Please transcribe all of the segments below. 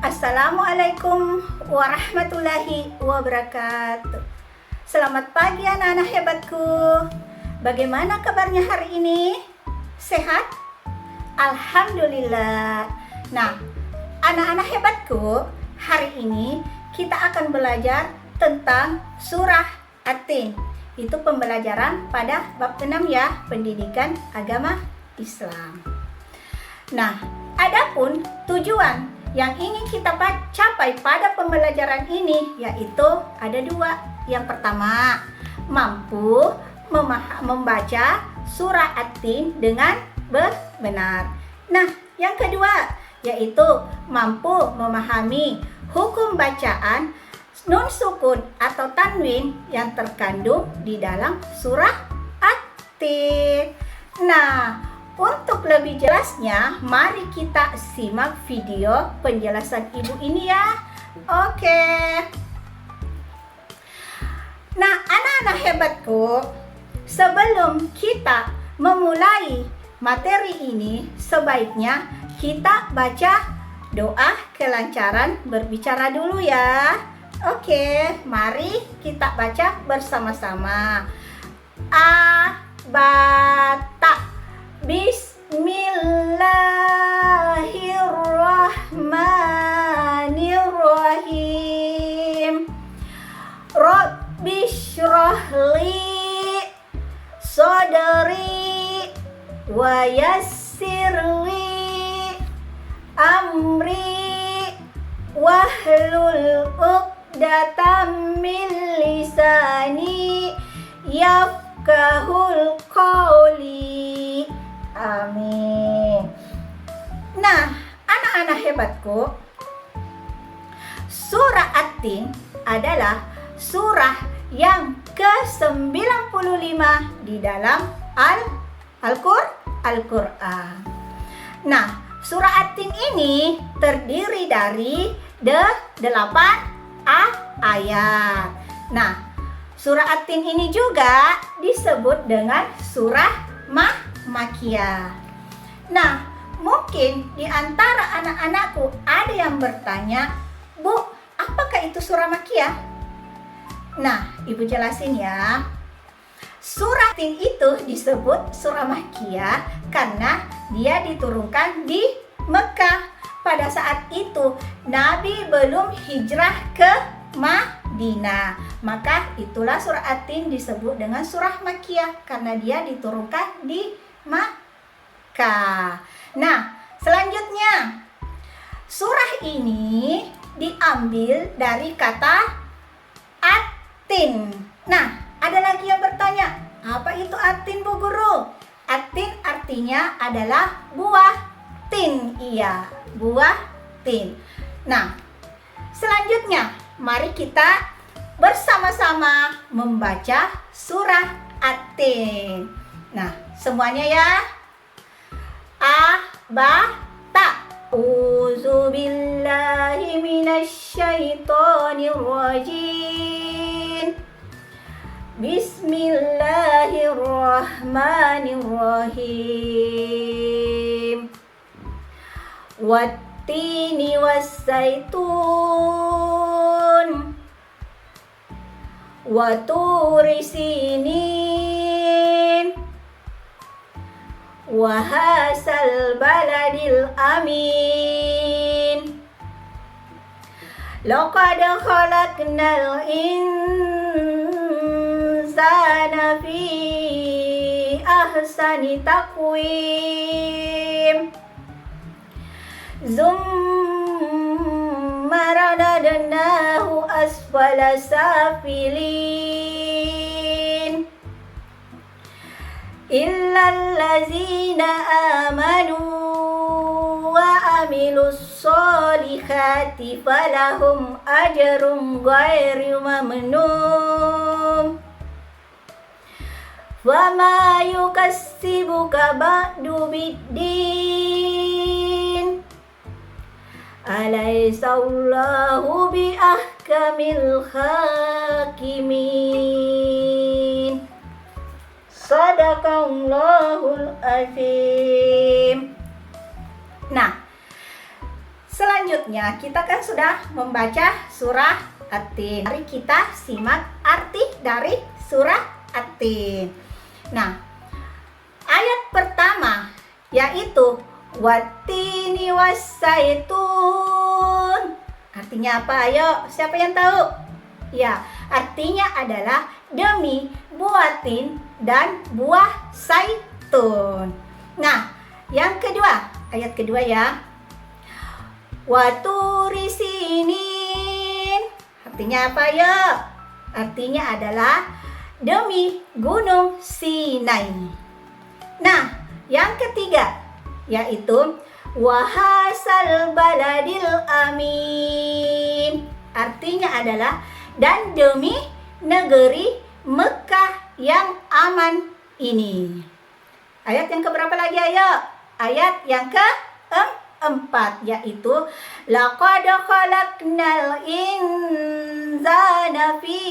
Assalamualaikum warahmatullahi wabarakatuh. Selamat pagi anak-anak hebatku. Bagaimana kabarnya hari ini? Sehat? Alhamdulillah. Nah, anak-anak hebatku, hari ini kita akan belajar tentang surah At-Tin. Itu pembelajaran pada bab 6 ya, pendidikan agama Islam. Nah, adapun tujuan yang ingin kita capai pada pembelajaran ini yaitu ada dua. Yang pertama, mampu membaca surah At-Tin dengan benar. Nah, yang kedua yaitu mampu memahami hukum bacaan nun sukun atau tanwin yang terkandung di dalam surah At-Tin. Nah, untuk lebih jelasnya, mari kita simak video penjelasan ibu ini ya. Oke. Nah, anak-anak hebatku, sebelum kita memulai materi ini, sebaiknya kita baca doa kelancaran berbicara dulu ya. Oke, mari kita baca bersama-sama. A-ba-ta. Bismillahirrahmanirrahim. Rabbi shrahli sadri wa yassirli amri wahlul uqdatam min lisani yafqahul qawli. Amin. Nah, anak-anak hebatku, surah At-Tin adalah surah yang ke-95 di dalam Al-Quran. Nah, surah At-Tin ini terdiri dari 8 ayat. Nah, surah At-Tin ini juga disebut dengan surah Makiyah. Nah, mungkin di antara anak-anakku ada yang bertanya, Bu, apakah itu surah Makiyah? Nah, Ibu jelasin ya. Surah At-Tin itu disebut surah Makiyah karena dia diturunkan di Mekah. Pada saat itu Nabi belum hijrah ke Madinah. Maka itulah surah At-Tin disebut dengan surah Makiyah karena dia diturunkan di Makkah. Nah, selanjutnya surah ini diambil dari kata At-Tin. Nah, ada lagi yang bertanya, apa itu At-Tin, Bu Guru? At-Tin artinya adalah buah tin. Iya, buah tin. Nah, selanjutnya mari kita bersama-sama membaca surah At-Tin. Nah, semuanya ya. A-ba-ta. A'udzu billahi minasyaitonir rajim. Bismillahirrahmanirrahim. Wattini wassaitun wa turi sinin wa hasal baladil amin. Laqad khalaqnal insana fi ahsani taqwim. Zumma radadnahu asfala safilin illal ladzina amanu wa amilus solihati falahum ajrun ghairu mamnun. Wama yukassibuka ba'du biddin. Alaisallahu biahkamil hakimin. Sadaqallahul azim. Nah, Selanjutnya kita kan sudah membaca surah At-Tin. Mari kita simak arti dari surah At-Tin. Nah, ayat pertama yaitu Wattini wassaitun. Artinya apa? Ayo, siapa yang tahu? Ya, artinya adalah demi buah tin dan buah zaitun. Nah, yang kedua, ayat kedua ya. Waturi sinin. Artinya apa ya? Artinya adalah demi gunung Sinai. Nah, yang ketiga yaitu wahasal baladil amin. Artinya adalah dan demi negeri Mekah yang aman ini. Ayat yang keberapa lagi ayo? Ayat yang keempat yaitu laqad khalaqnal insana fi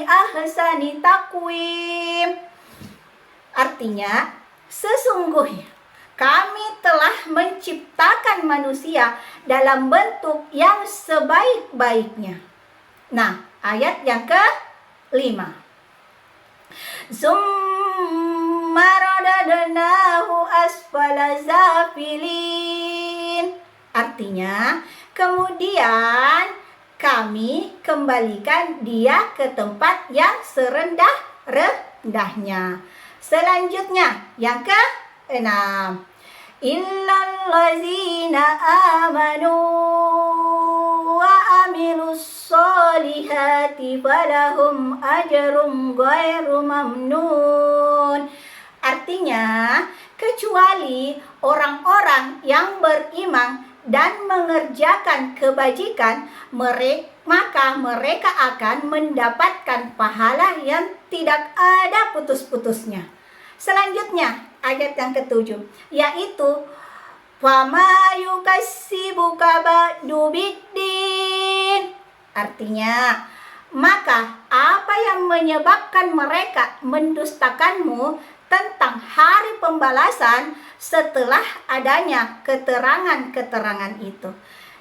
ahsani taqwim. Artinya sesungguhnya kami telah menciptakan manusia dalam bentuk yang sebaik-baiknya. Nah, ayat yang kelima. Summa radadnahu asfala safilin. Artinya, kemudian kami kembalikan dia ke tempat yang serendah-rendahnya. Selanjutnya, yang keenam. Illal ladzina amanu wa amilus solihati falahum ajrum ghairu mamnun. Artinya, kecuali orang-orang yang beriman dan mengerjakan kebajikan, maka mereka akan mendapatkan pahala yang tidak ada putus-putusnya. Selanjutnya, ayat yang ketujuh, yaitu fama yukassibuka ba'du biddin. Artinya, maka apa yang menyebabkan mereka mendustakanmu tentang hari pembalasan setelah adanya keterangan-keterangan itu.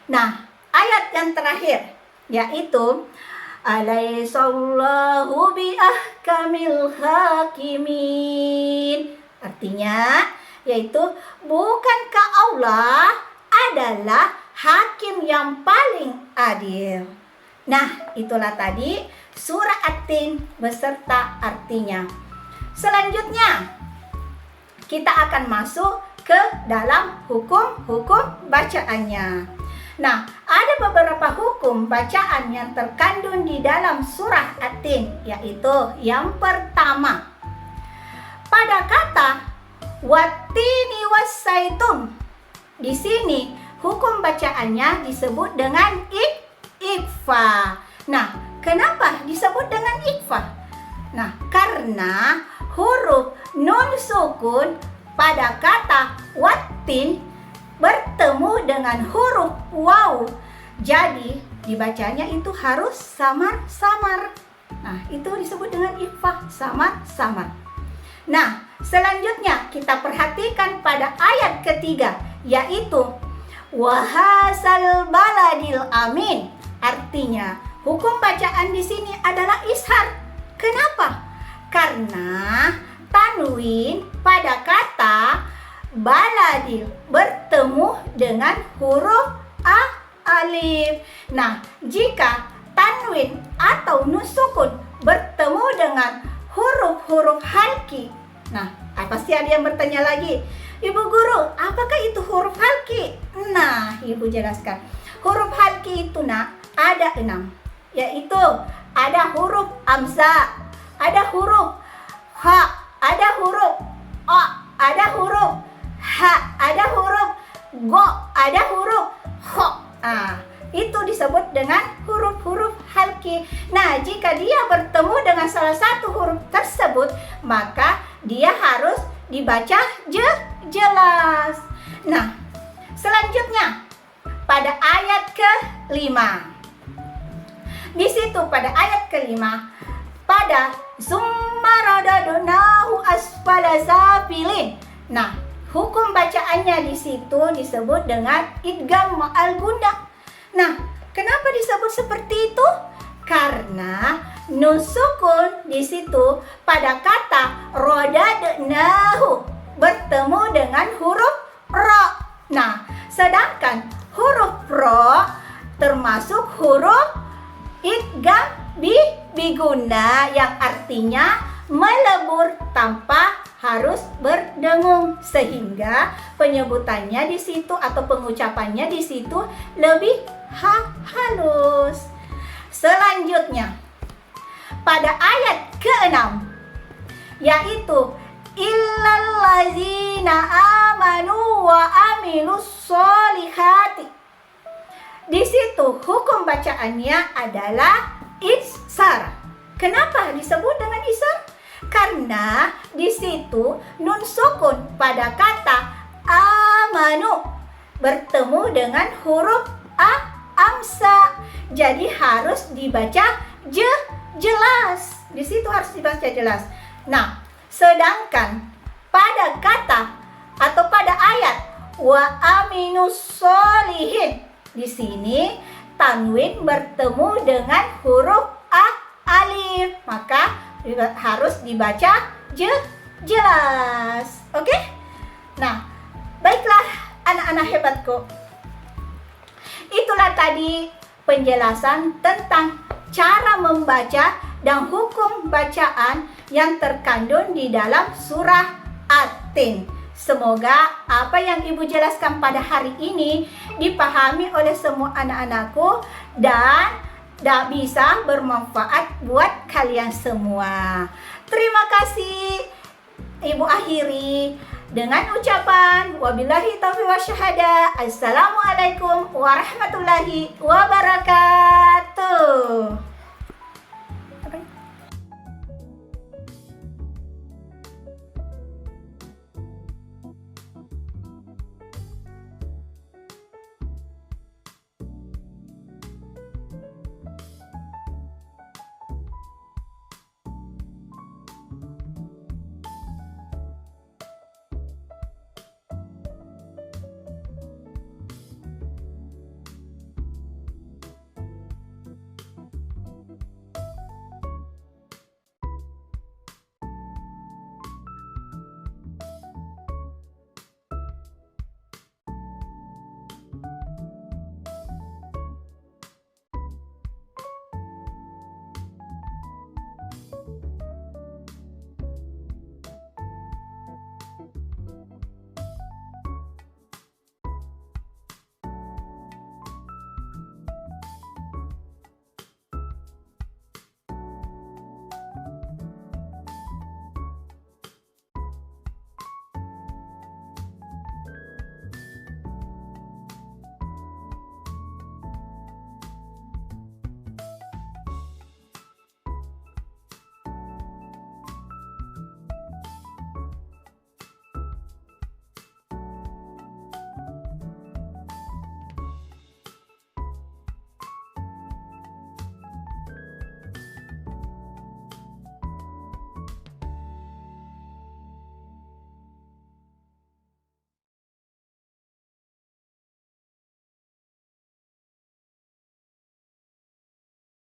Nah, ayat yang terakhir yaitu alaihissallahu biahkamil hakimin. Artinya yaitu bukankah Allah adalah hakim yang paling adil. Nah, itulah tadi surah At-Tin beserta artinya. Selanjutnya kita akan masuk ke dalam hukum-hukum bacaannya. Nah, ada beberapa hukum bacaan yang terkandung di dalam surah At-Tin, yaitu yang pertama, pada kata wattini wassaitun. Di sini hukum bacaannya disebut dengan ikhfa. Nah, kenapa disebut dengan ikhfa? Nah, karena huruf nun sukun pada kata wattin bertemu dengan huruf waw. Jadi dibacanya itu harus samar-samar. Nah, itu disebut dengan ikhfa, samar-samar. Nah, selanjutnya kita perhatikan pada ayat ketiga, yaitu wahasal baladil amin. Artinya, hukum bacaan di sini adalah ishar. Kenapa? Karena tanwin pada kata baladil bertemu dengan huruf alif. Nah, jika tanwin atau nun sukun bertemu dengan huruf-huruf halki. Nah, pasti ada yang bertanya lagi, Ibu Guru, apakah itu huruf halki? Nah, Ibu jelaskan. Huruf halki itu ada 6, yaitu ada huruf hamzah, ada huruf ha, ada huruf o, ada huruf ha, ada huruf go, ada huruf ho. Nah, itu disebut dengan huruf-huruf halki. Nah, jika dia bertemu dengan salah satu huruf tersebut, maka dia harus dibaca jelas. Nah, selanjutnya pada ayat ke-5. Di situ pada ayat ke-5, pada summa radadnahu asfala safilin. Nah, hukum bacaannya di situ disebut dengan idgham ma'al gunna. Nah, kenapa disebut seperti itu? Karena nun sukun di situ pada kata rodadnahu bertemu dengan huruf ro. Nah, sedangkan huruf ro termasuk huruf idgham biguna yang artinya melebur tanpa harus berdengung, sehingga penyebutannya di situ atau pengucapannya di situ lebih halus. Selanjutnya pada ayat ke-6 yaitu illallazina amanu wa amilus solihati. Di situ hukum bacaannya adalah itsar. Kenapa disebut dengan itsar? Karena di situ nun sukun pada kata amanu bertemu dengan huruf amsa. Jadi harus dibaca jelas. Di situ harus dibaca jelas. Nah, sedangkan pada kata atau pada ayat wa aminus solihin, di sini tanwin bertemu dengan huruf alif, maka harus dibaca jelas. Oke? Nah, baiklah anak-anak hebatku. Itulah tadi penjelasan tentang cara membaca dan hukum bacaan yang terkandung di dalam surah At-Tin. Semoga apa yang Ibu jelaskan pada hari ini dipahami oleh semua anak-anakku dan bisa bermanfaat buat kalian semua. Terima kasih. Ibu akhiri dengan ucapan wabillahi taufiq wasyahada. Assalamualaikum warahmatullahi wabarakatuh.